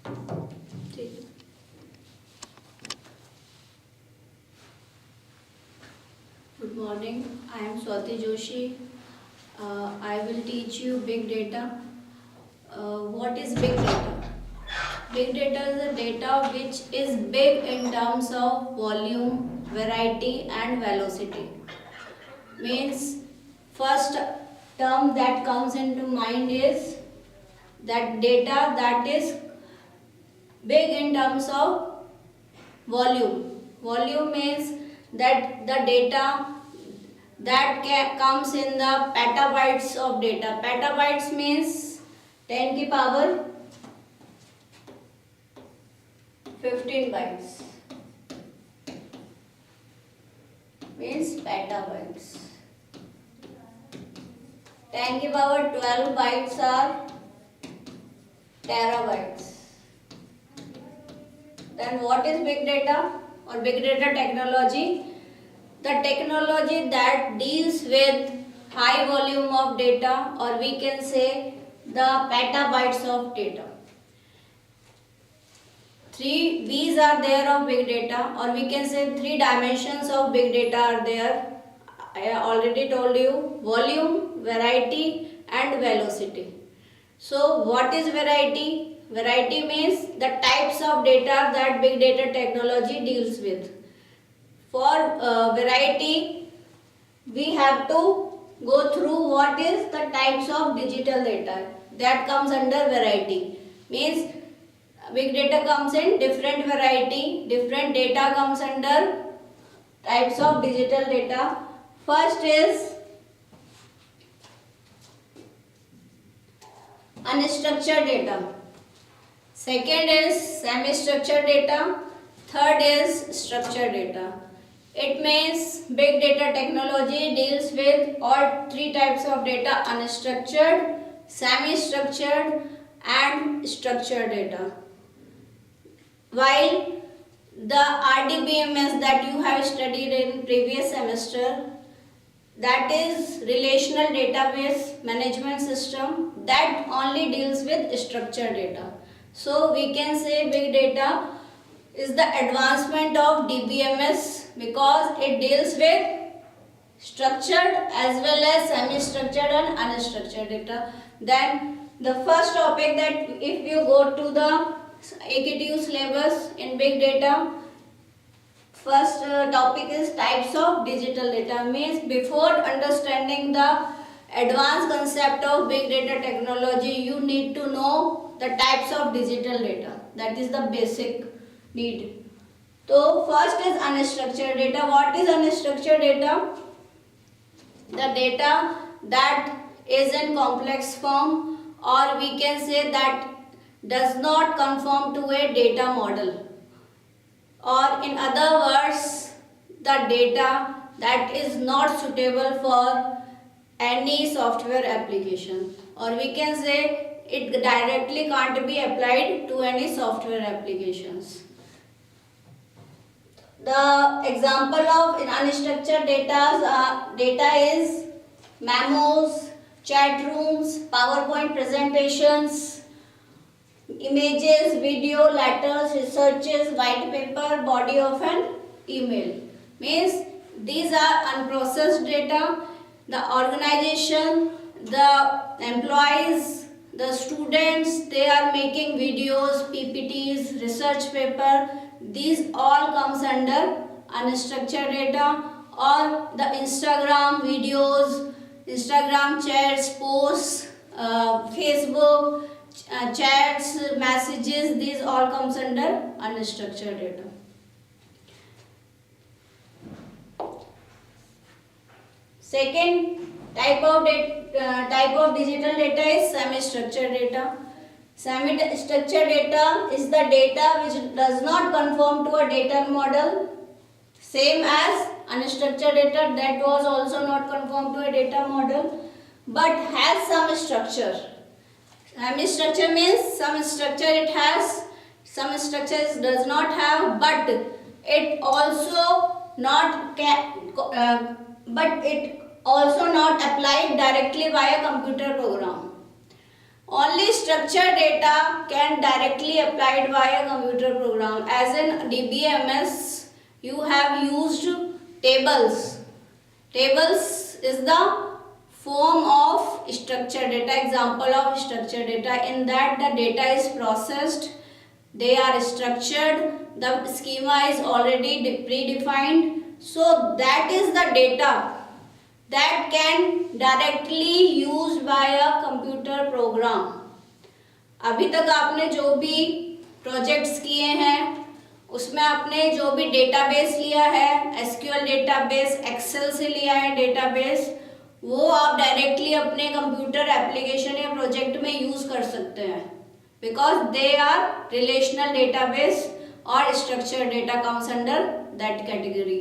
Good morning, I am Swati Joshi. I will teach you big data. What is big data? Big data is a data which is big in terms of volume, variety and velocity. Means first term that comes into mind is that data that is big in terms of volume. Volume means that the data that comes in the petabytes of data. Petabytes means 10 की power 15 bytes means petabytes. 10 की power 12 bytes are terabytes. Then what is big data or big data technology? The technology that deals with high volume of data, or we can say the petabytes of data. 3 V's are there of big data, or we can say 3 dimensions of big data are there. I already told you: volume, variety and velocity. So what is variety? Variety means the types of data that big data technology deals with. For variety, we have to go through what is the types of digital data. That comes under variety. Means big data comes in different variety, different data comes under types of digital data. First is unstructured data. Second is semi-structured data. Third is structured data. It means big data technology deals with all 3 types of data: unstructured, semi-structured and structured data. While the RDBMS that you have studied in previous semester, that is relational database management system, that only deals with structured data. So we can say big data is the advancement of DBMS because it deals with structured as well as semi-structured and unstructured data. Then the first topic that if you go to the AKTU syllabus in big data, first topic is types of digital data. Means before understanding the advanced concept of big data technology, you need to know the types of digital data. That is the basic need. So first is unstructured data. What is unstructured data? The data that is in complex form, or we can say that does not conform to a data model, or in other words, the data that is not suitable for any software application, or we can say it directly can't be applied to any software applications. The example of unstructured data is memos, chat rooms, PowerPoint presentations, images, video, letters, researches, white paper, body of an email. Means these are unprocessed data. The organization, the employees, the students, they are making videos, PPTs, research paper. These all comes under unstructured data, or the Instagram videos, Instagram chats, posts, Facebook chats, messages. These all comes under unstructured data. Second type of digital data is semi-structured data. Semi-structured data is the data which does not conform to a data model, same as unstructured data that was also not conform to a data model but has some structure. Semi-structure means some structure it has, some structures does not have, but it also not applied directly by a computer program. Only structured data can directly applied via computer program. As in DBMS, you have used tables. Tables is the form of structured data, example of structured data. In that the data is processed, they are structured, the schema is already predefined. So that is the data that can directly used by a computer program. अभी तक आपने जो भी projects किए हैं उसमें आपने जो भी डेटाबेस लिया है, एसक्यूएल डेटाबेस, एक्सेल से लिया है डेटाबेस, वो आप डायरेक्टली अपने कंप्यूटर एप्लीकेशन या प्रोजेक्ट में यूज कर सकते हैं, because they are relational database और structured data comes under that category.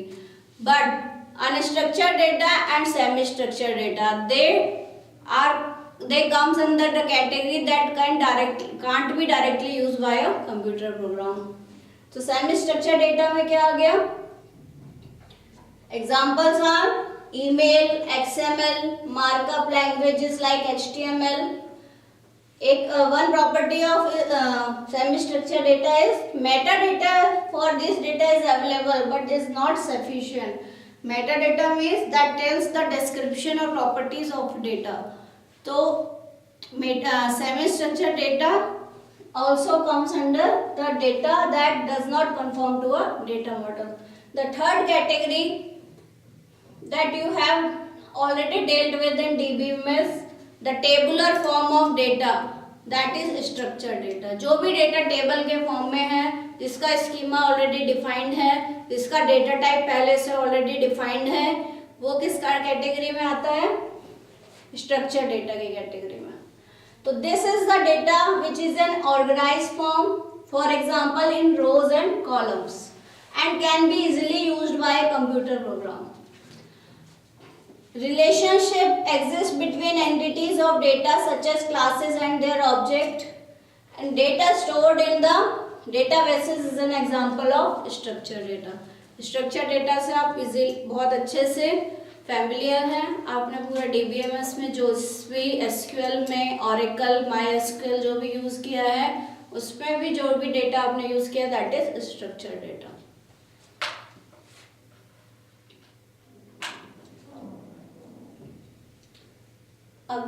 But unstructured data and semi structured data, they comes under the category that can't be directly used by a computer program. तो semi structured data में क्या आ गया? Examples are email, XML, markup languages like HTML. One property of semi structured data is metadata for this data is available but is not sufficient. Metadata means that tells the description or properties of data. So semi-structured data also comes under the data that does not conform to a data model. The third category that you have already dealt with in DBMS, the tabular form of data, that is structured data. जो भी data table के form में है, जिसका schema already defined है, जिसका data type पहले से ऑलरेडी डिफाइंड है, वो किस कैटेगरी में आता है? स्ट्रक्चर डेटा की कैटेगरी में. तो this is the data which is an organized form, for example in rows and columns, and can be easily used by a computer program. Relationship exists between entities of data such as classes and their object, and data stored in the databases is an example of structured data. Structured data से आप easily बहुत अच्छे से familiar हैं. आपने पूरा DBMS में जो भी SQL में Oracle, MySQL जो भी यूज़ किया है, उसमें भी जो भी डेटा आपने यूज़ किया दैट इज स्ट्रक्चर्ड डेटा. अब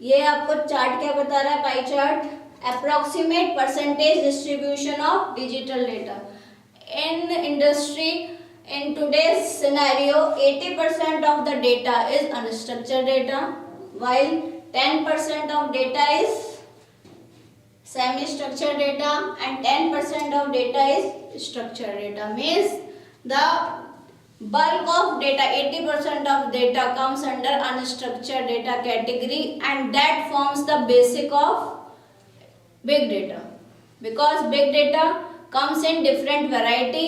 ये आपको चार्ट क्या बता रहा है? Pie chart. Approximate percentage distribution of digital data in industry. In today's scenario, 80% of the data is unstructured data, while 10% of data is semi-structured data and 10% of data is structured data. Means the bulk of data, 80% of data comes under unstructured data category, and that forms the basic of big data, because big data comes in different variety,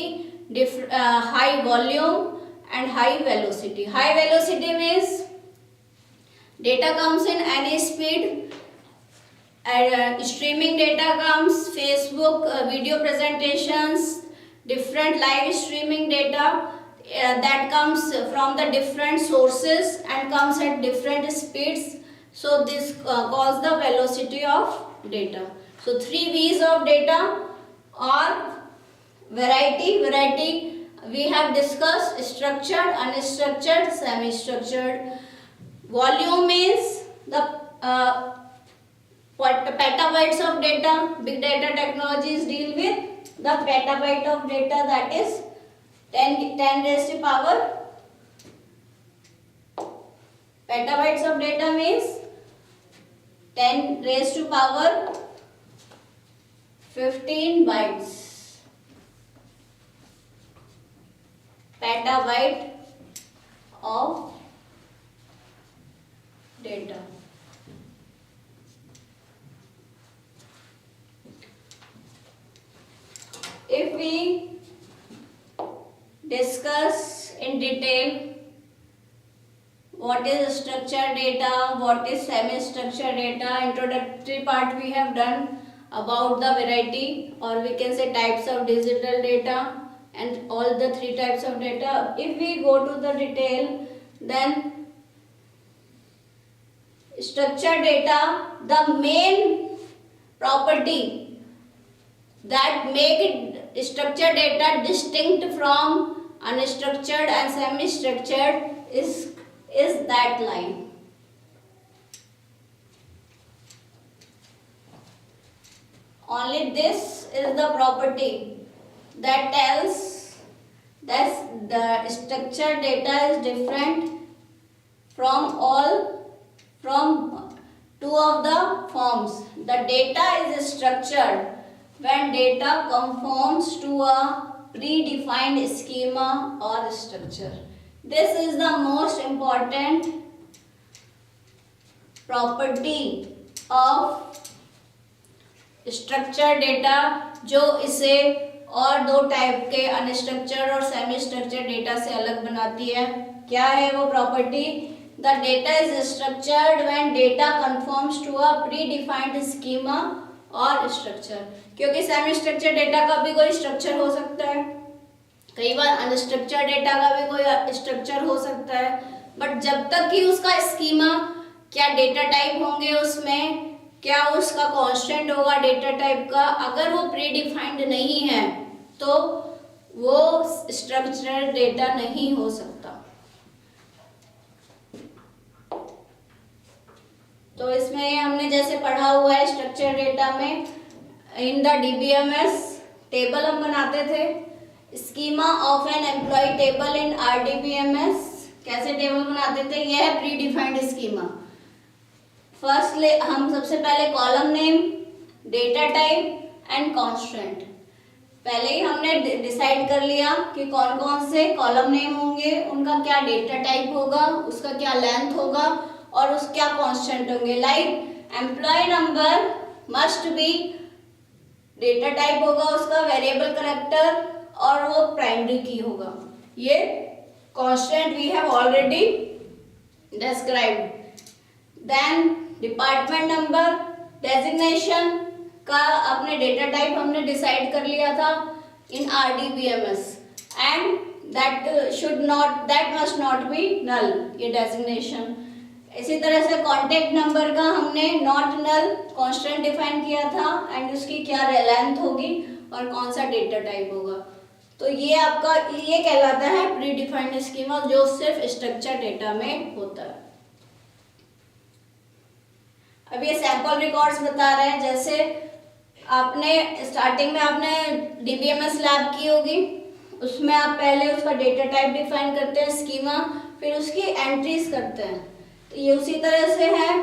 high volume and high velocity. High velocity means data comes in any speed, and streaming data comes, Facebook video presentations, different live streaming data that comes from the different sources and comes at different speeds. So this calls the velocity of data. So 3 V's of data are variety we have discussed, structured, unstructured, semi-structured. Volume means the petabytes of data. Big data technologies deal with the petabyte of data, that is 10 raised to power. Petabytes of data means 10 raised to power 15 bytes. Petabyte of data. If we discuss in detail what is structured data, what is semi-structured data, introductory part we have done about the variety, or we can say types of digital data and all the 3 types of data. If we go to the detail, then structured data, the main property that make it structured data distinct from unstructured and semi-structured is that line. Only this is the property that tells that the structured data is different from two of the forms. The data is structured when data conforms to a predefined schema or structure. This is the most important property of structured data, जो इसे और दो type के unstructured और semi structured data से अलग बनाती है. क्या है वो property? The data is structured when data conforms to a predefined schema और स्ट्रक्चर. क्योंकि सेमी स्ट्रक्चर्ड डेटा का भी कोई स्ट्रक्चर हो सकता है, कई बार अनस्ट्रक्चर्ड डेटा का भी कोई स्ट्रक्चर हो सकता है, बट जब तक कि उसका स्कीमा, क्या डेटा टाइप होंगे उसमें, क्या उसका कांस्टेंट होगा डेटा टाइप का, अगर वो प्रीडिफाइंड नहीं है तो वो स्ट्रक्चरड डेटा नहीं हो सकता. तो इसमें हमने जैसे पढ़ा हुआ है स्ट्रक्चर डेटा में, इन द डीबीएमएस टेबल हम बनाते थे. Schema of an employee table in RDBMS कैसे टेबल बनाते थे? यह है प्री डिफाइंड स्कीमा. फर्स्ट हम सबसे पहले column name, data type and constant पहले ही हमने डिसाइड कर लिया कि कौन कौन से कॉलम नेम होंगे, उनका क्या डेटा टाइप होगा, उसका क्या लेंथ होगा और उस क्या कांस्टेंट होंगे. Like employee number must be, data type होगा उसका वेरिएबल कैरेक्टर और वो प्राइमरी की होगा. ये constant we have already described. Then department number, designation का अपने डेटा टाइप हमने डिसाइड कर लिया था in RDBMS and that must not be null, ये डेजिग्नेशन. इसी तरह से कॉन्टेक्ट नंबर का हमने नॉट नल कांस्टेंट डिफाइन किया था एंड उसकी क्या लेंथ होगी और कौन सा डेटा टाइप होगा. तो ये आपका ये कहलाता है प्री डिफाइंड स्कीमा, जो सिर्फ स्ट्रक्चर डेटा में होता है. अब ये सैंपल रिकॉर्ड्स बता रहे हैं. जैसे आपने स्टार्टिंग में आपने डीबीएमएस लैब की होगी, उसमें आप पहले उसका डेटा टाइप डिफाइन करते हैं स्कीमा, फिर उसकी एंट्रीज करते हैं. तो ये उसी तरह से है.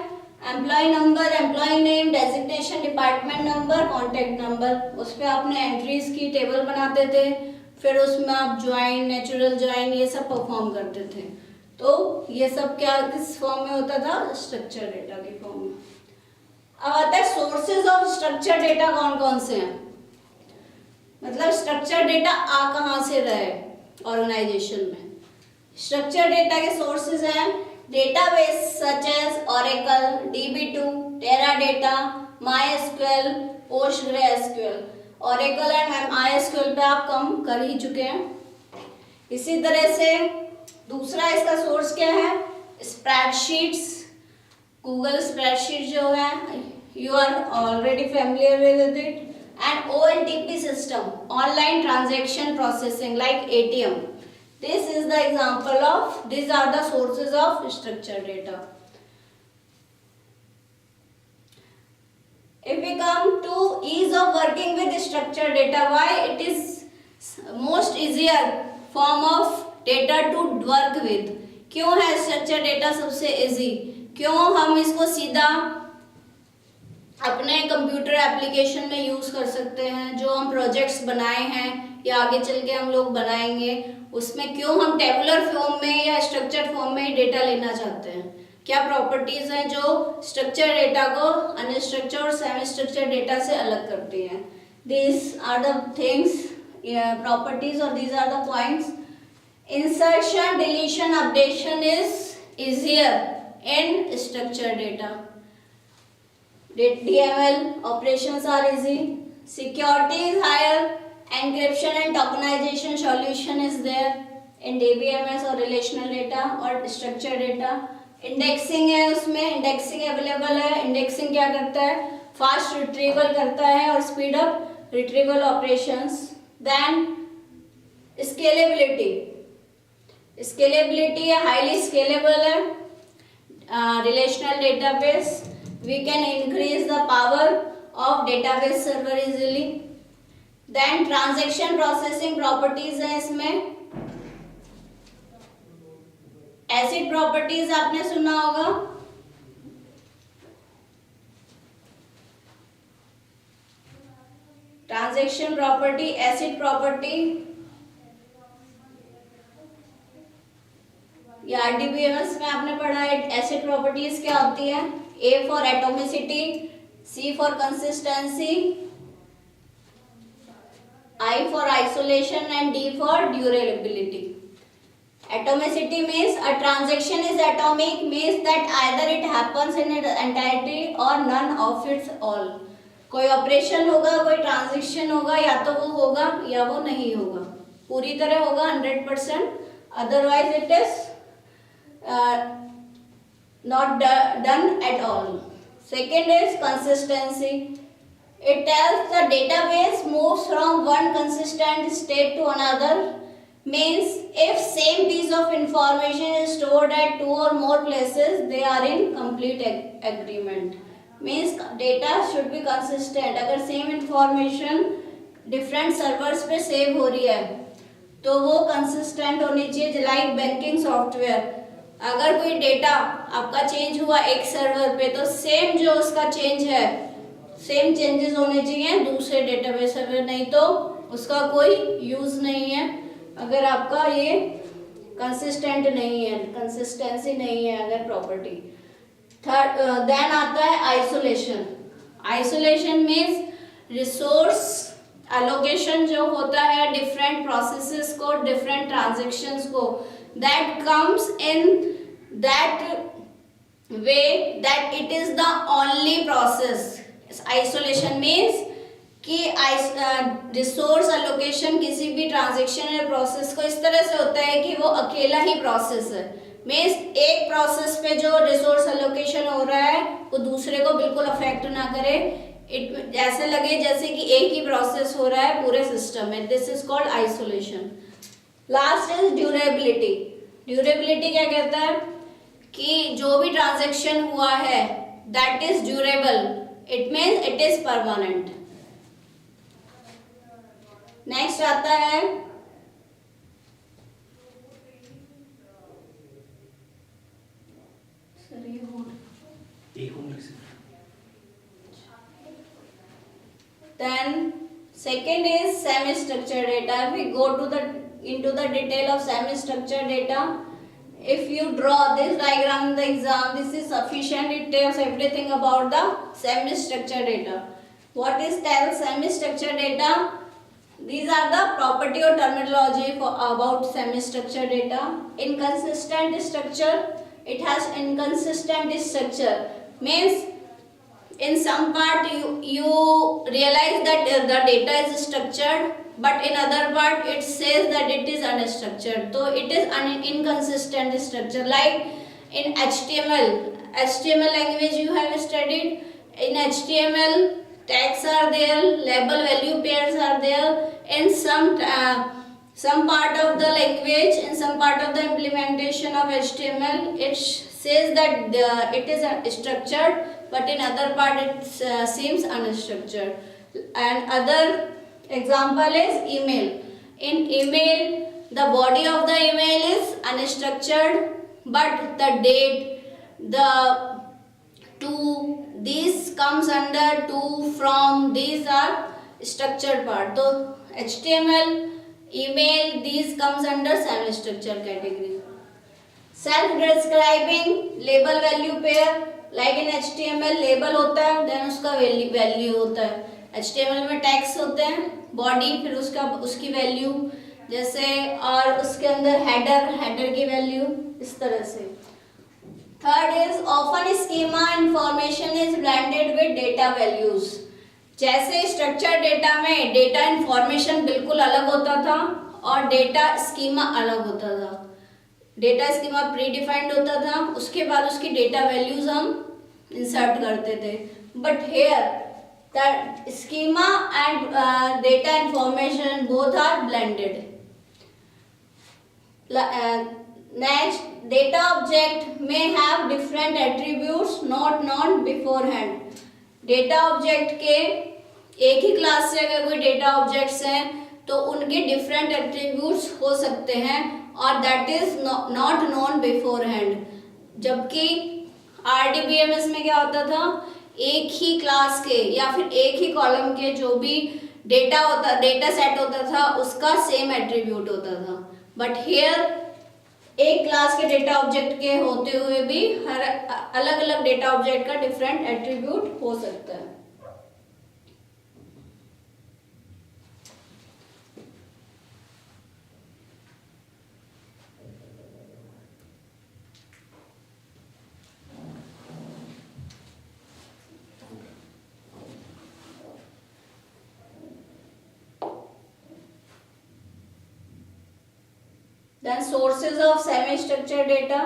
Employee number, employee name, designation, department number, contact number, उस पर आपने एंट्रीज की टेबल बनाते थे, फिर उसमें आप ज्वाइन, नेचुरल ज्वाइन ये सब परफॉर्म करते थे. तो ये सब क्या किस फॉर्म में होता था? स्ट्रक्चर डेटा के फॉर्म में. अब आता है सोर्सेज ऑफ स्ट्रक्चर डेटा कौन कौन से हैं. मतलब स्ट्रक्चर डेटा आ कहाँ से रहे ऑर्गेनाइजेशन में. स्ट्रक्चर डेटा के सोर्सेज हैं database such as Oracle, DB2, Teradata, MySQL, PostgreSQL. Oracle and MySQL पे आप कम कर ही चुके हैं. इसी तरह से दूसरा इसका सोर्स क्या है? स्प्रेडशीट्स. गूगल स्प्रेडशीट जो है, you are already familiar with it. And OLTP system, online transaction processing like ATM. This is the example of, these are the sources of structured data. If we come to ease of working with structured data, why it is most easier form of data to work with. क्यों है structured data सबसे easy? क्यों हम इसको सीधा अपने computer application में use कर सकते हैं. जो हम प्रोजेक्ट्स बनाए हैं या आगे चल के हम लोग बनाएंगे, उसमें क्यों हम टेबुलर फॉर्म में या स्ट्रक्चर फॉर्म में डेटा लेना चाहते हैं. क्या प्रॉपर्टीज हैं जो स्ट्रक्चर डेटा को अनस्ट्रक्चर और सेमी स्ट्रक्चर डेटा से अलग करती हैं. These are the things, properties और these are the points. Insertion, deletion, updation is easier in structure data. DML operations are easy. Security is higher. Encryption and tokenization solution is there in DBMS or relational data or structured data. Indexing है, उसमें indexing available है। Indexing क्या करता है, fast retrieval करता है और speed up retrieval operations. Then scalability, scalability है, हाईली स्केलेबल है relational database. We can increase the power of database server easily. Then transaction processing properties है इसमें। एसिड प्रॉपर्टीज आपने सुना होगा, ट्रांजैक्शन प्रॉपर्टी, एसिड प्रॉपर्टी। या आरडीबीएमएस में आपने पढ़ा है एसिड प्रॉपर्टीज क्या होती है, A for atomicity, C for consistency, I for isolation and D for durability. Atomicity means a transaction is atomic, means that either it happens in its entirety or none of its all. कोई operation होगा, कोई transaction होगा, या तो वो होगा या वो नहीं होगा, पूरी तरह होगा 100%, otherwise it is not done at all. Second is consistency. It tells the database moves from one consistent state to another. Means if same piece of information is stored at 2 or more places, they are in complete agreement. Means data should be consistent. अगर same information different servers पे save हो रही है तो वो consistent होनी चाहिए। like banking software, अगर कोई डेटा आपका चेंज हुआ एक सर्वर पे तो सेम जो उसका चेंज है सेम चेंजेस होने चाहिए दूसरे डेटाबेस सर्वर, नहीं तो उसका कोई यूज नहीं है अगर आपका ये कंसिस्टेंट नहीं है, कंसिस्टेंसी नहीं है अगर प्रॉपर्टी। थर्ड देन आता है isolation. Isolation means resource allocation जो होता है डिफरेंट प्रोसेसेस को, डिफरेंट ट्रांजैक्शंस को, that comes in that way that it is the only process. Isolation means कि रिसोर्स एलोकेशन किसी भी ट्रांजैक्शन या प्रोसेस को इस तरह से होता है कि वो अकेला ही प्रोसेस है। मीन्स एक प्रोसेस पे जो रिसोर्स एलोकेशन हो रहा है वो दूसरे को बिल्कुल अफेक्ट ना करे, इट ऐसे लगे जैसे कि एक ही प्रोसेस हो रहा है पूरे सिस्टम में। This is called isolation. Last is durability. Durability क्या कहता है कि जो भी ट्रांजैक्शन हुआ है that is durable, it means it is permanent. Next आता है then second is semi structured data. If we go to into the detail of semi structured data, if you draw this diagram in the exam, this is sufficient. It tells everything about the semi structured data. What is semi structured data? These are the property or terminology about semi-structured data. Inconsistent structure. It has inconsistent structure. Means in some part you realize that the data is structured, but in other part it says that it is unstructured. So it is an inconsistent structure. Like in HTML language you have studied. In HTML tags are there, label value pairs are there. In some part of the language, in some part of the implementation of HTML, it says that it is structured, but in other part it seems unstructured. And other example is email. In email, the body of the email is unstructured, but the date, the to, these comes under to, from, these are structured part. So HTML, email, these comes under semi-structured category. Self-describing label value pair, like in HTML label होता है, then उसका value होता है। HTML में tags होते हैं, body, फिर उसकी value, जैसे और उसके अंदर header की value, इस तरह से। Third is often schema information is blended with data values. जैसे स्ट्रक्चर डेटा में डेटा इंफॉर्मेशन बिल्कुल अलग होता था और डेटा स्कीमा अलग होता था। डेटा स्कीमा प्री डिफाइंड होता था, उसके बाद उसकी डेटा वैल्यूज हम इंसर्ट करते थे। But here that schema and data information both are blended. Next, data object may have different attributes not known beforehand. Data object के एक ही क्लास से अगर कोई डेटा ऑब्जेक्ट्स हैं तो उनके डिफरेंट एट्रीब्यूट्स हो सकते हैं और that is not known beforehand. जबकि RDBMS में क्या होता था, एक ही क्लास के या फिर एक ही कॉलम के जो भी डेटा सेट होता था उसका सेम एट्रीब्यूट होता था। बट हियर एक क्लास के डेटा ऑब्जेक्ट के होते हुए भी हर अलग अलग डेटा ऑब्जेक्ट का डिफरेंट एट्रीब्यूट हो सकता है। Then sources of semi-structured data: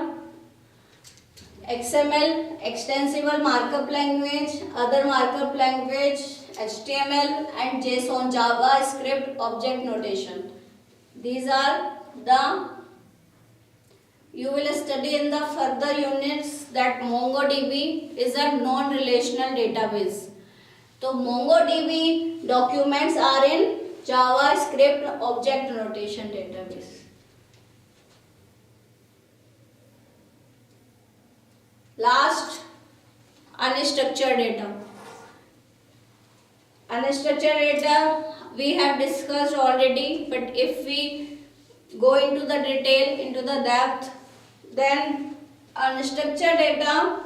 XML, extensible markup language, other markup language, HTML and JSON, JavaScript object notation. These are the you will study in the further units that MongoDB is a non-relational database. So MongoDB documents are in JavaScript object notation database. Last, unstructured data. Unstructured data we have discussed already, but if we go into the detail, into the depth, then unstructured data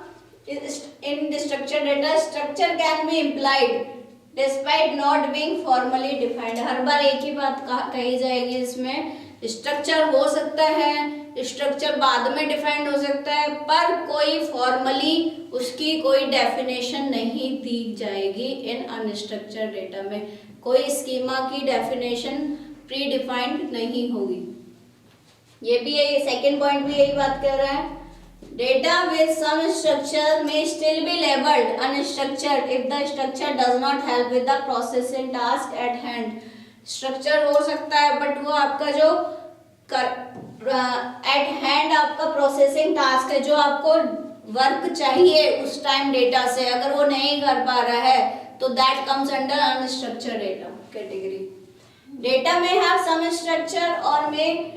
is in the structured data structure can be implied despite not being formally defined. हर बार एक ही बात कही जाएगी, इसमें structure हो सकता है, structure बाद में डिफाइंड हो सकता है, पर कोई फॉर्मली उसकी कोई डेफिनेशन नहीं दी जाएगी। इन अनस्ट्रक्चर्ड डेटा में कोई स्कीमा की डेफिनेशन प्री डिफाइंड नहीं होगी। ये भी यही सेकेंड पॉइंट भी यही बात कर रहा है। डेटा विद सम स्ट्रक्चर में still be labelled unstructured if the structure does not help with the processing task at hand. Structure हो सकता है बट वो आपका जो एट हैंड आपका प्रोसेसिंग टास्क है, जो आपको वर्क चाहिए उस टाइम डेटा से, अगर वो नहीं कर पा रहा है तो that comes under unstructured data category. Data में हैव सम स्ट्रक्चर और में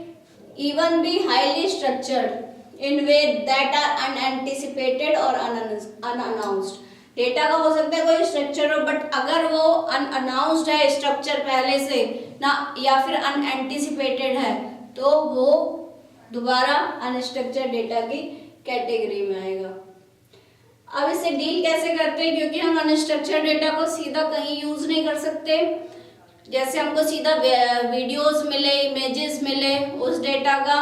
even be highly structured in way that are unanticipated or unannounced. Data का हो सकता है कोई स्ट्रक्चर हो बट अगर वो अनअनाउंस्ड है स्ट्रक्चर पहले से ना या फिर अनएंटिसिपेटेड है तो वो दोबारा अनस्ट्रक्चर्ड डेटा की कैटेगरी में आएगा। अब इसे डील कैसे करते हैं, क्योंकि हम अनस्ट्रक्चर्ड डेटा को सीधा कहीं यूज नहीं कर सकते। जैसे हमको सीधा वीडियोस मिले, इमेजेस मिले उस डेटा का